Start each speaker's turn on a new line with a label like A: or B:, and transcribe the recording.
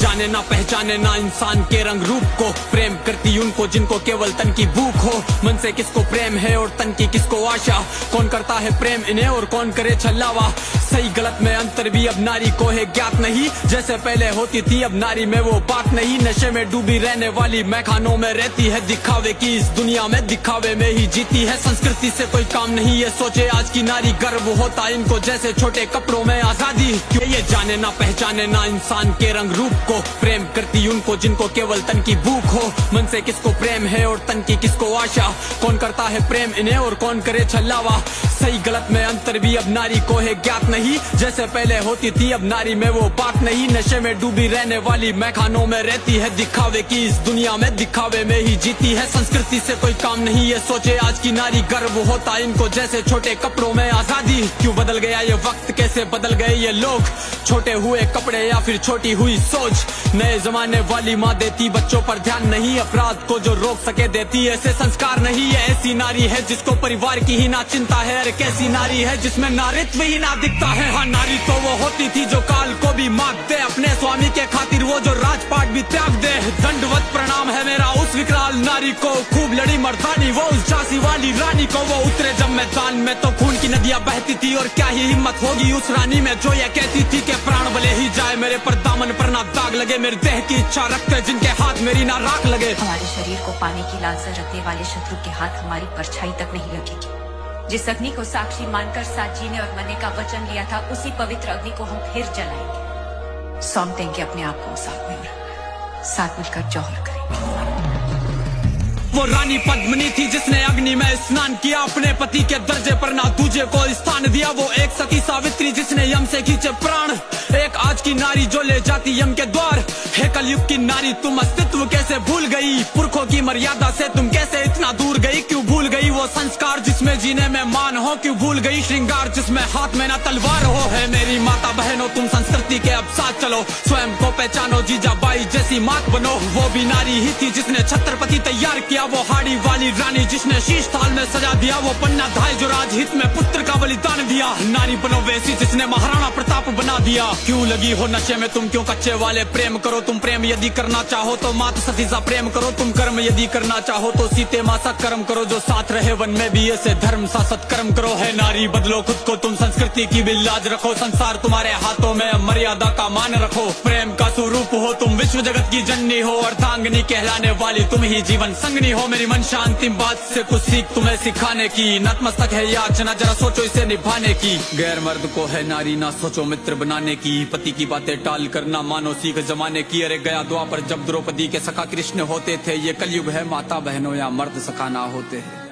A: जाने ना पहचाने ना इंसान के रंग रूप को, प्रेम करती उनको जिनको केवल तन की भूख हो। मन से किसको प्रेम है और तन की किसको आशा, कौन करता है प्रेम इन्हें और कौन करे छलावा। सही गलत में अंतर भी अब नारी को है ज्ञात नहीं, जैसे पहले होती थी अब नारी में वो बात नहीं। नशे में डूबी रहने वाली मैखानों में रहती है दिखावे की, इस दुनिया में दिखावे में ही जीती है। संस्कृति से कोई काम नहीं ये सोचे आज की नारी, गर्व होता इनको जैसे छोटे कपड़ों में आजादी। क्यों ये जाने ना पहचाने ना इंसान के रंग रूप को, प्रेम करती उनको जिनको केवल तन की भूख हो। मन से किसको प्रेम है और तन की किसको आशा, कौन करता है प्रेम इन्हें और कौन करे छलावा। सही गलत में अंतर भी अब नारी को है ज्ञात नहीं, जैसे पहले होती थी अब नारी में वो बात नहीं। नशे में डूबी रहने वाली मैखानों में रहती है दिखावे की, इस दुनिया में दिखावे में ही जीती है। संस्कृति से कोई काम नहीं ये सोचे आज की नारी, गर्व होता इनको जैसे छोटे कपड़ों में आजादी। क्यों बदल गया ये वक्त, कैसे बदल गए ये लोग, छोटे हुए कपड़े या फिर छोटी हुई सोच। नए जमाने वाली माँ देती बच्चों पर ध्यान नहीं, अपराध को जो रोक सके देती ऐसे संस्कार नहीं। ये ऐसी नारी है जिसको परिवार की ही ना चिंता है, अरे कैसी नारी है जिसमें नारित्व ही ना दिखता है। हाँ नारी तो वो होती थी जो काल को भी मात दे, अपने स्वामी के खातिर वो जो राजपाट भी त्याग दे। दंडवत प्रणाम है मेरा उस विकराल नारी को, खूब लड़ी मर्दानी वो उस झांसी वाली रानी को। वो उतरे जब मैदान में तो खून की नदियां बहती थी, और क्या ही हिम्मत होगी उस रानी में जो ये कहती थी कि प्राण भले ही जाए मेरे पर दामन पर ना दाग लगे, मेरे देह की इच्छा रखते जिनके हाथ मेरी ना राख लगे।
B: हमारे शरीर को पाने की लालसा रखने वाले शत्रु के हाथ हमारी परछाई तक नहीं लगेगी। जिस अग्नि को साक्षी मानकर साथ जीने और मरने का वचन लिया था, उसी पवित्र अग्नि को हम फिर जलाएंगे। सौंप देंगे अपने आप को उस आग में और साथ मिलकर जौहर करेंगे।
A: वो रानी पद्मिनी थी जिसने अग्नि में स्नान किया, अपने पति के दर्जे पर ना दूजे को स्थान दिया। वो एक सती सावित्री जिसने यम से खींचे प्राण, एक आज की नारी जो ले जाती यम के द्वार। हे कलयुग की नारी तुम अस्तित्व कैसे भूल गई, पुरखों की मर्यादा से तुम कैसे इतना दूर गई। क्यों भूल गई वो संस्कार जिसमें जीने में मान हो, क्यों भूल गई श्रृंगार जिसमें हाथ में ना तलवार हो। है मेरी माता बहनों तुम संस्कृति के अब साथ चलो, स्वयं को पहचानो जीजाबाई जैसी मात बनो। वो भी नारी ही थी जिसने छत्रपति तैयार किया, वो हाड़ी वाली रानी जिसने शीश थाल में सजा दिया। वो पन्ना धाय जो राजहित में पुत्र का बलिदान दिया, नारी बनो वैसी जिसने महाराणा प्रताप बना दिया। क्यों लगी हो नशे में तुम, क्यों कच्चे वाले प्रेम करो तुम। प्रेम यदि करना चाहो तो मात सती सा प्रेम करो तुम, कर्म यदि करना चाहो तो सीते माँ सा कर्म करो। जो साथ रहे वन में भी ऐसे धर्म सा सत्कर्म करो। है नारी बदलो खुद को तुम, संस्कृति की भी लाज रखो। संसार तुम्हारे हाथों में, मर्यादा का मान रखो। प्रेम का स्वरूप हो तुम, विश्व जगत की जननी हो, अर्धांगिनी कहलाने वाली तुम ही जीवन संगनी हो। मेरी मन शांतिम बात से कुछ सीख तुम्हें सिखाने की, नतमस्तक है याचना जरा सोचो इसे निभाने की। गैर मर्द को है नारी ना सोचो मित्र बनाने की, पति की बातें टाल कर ना मानो सीख जमाने की। अरे गया द्वापर जब द्रौपदी के सखा कृष्ण होते थे, ये कलयुग है माता बहनों या मर्द सखा ना होते हैं।